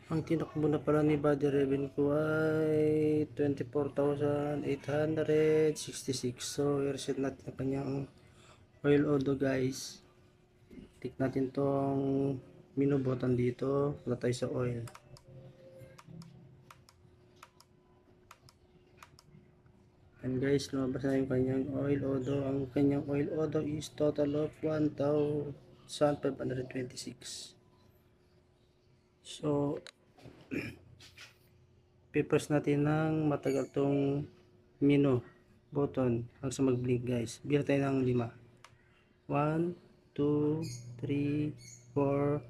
Ang tinakbo na pala ni body revenue ko ay 24,866. So i-reset natin ang kanyang oil odo guys. Tick natin tong menu button dito. Punta tayo sa oil. And guys, lumabas na yung kanyang oil odo. Ang kanyang oil odo is total of 1,526. So pipress natin ng matagal tong menu button hanggang sa mag blink guys. Bira tayo ng 5. 1, 2, 3, 4,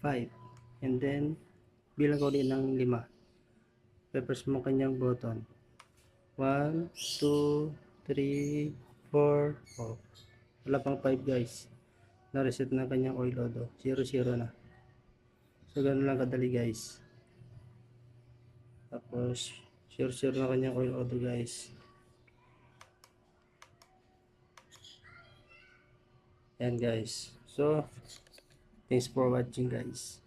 5, and then bilang ko din ng 5. Pipress mo kanyang button. 1, 2, 3, 4, oh. Wala pang 5 guys. Na-reset na kanyang oil odo. 0 na. So ganun lang kadali guys. Tapos 0 na kanyang oil odo guys. Yan guys. So thanks for watching guys.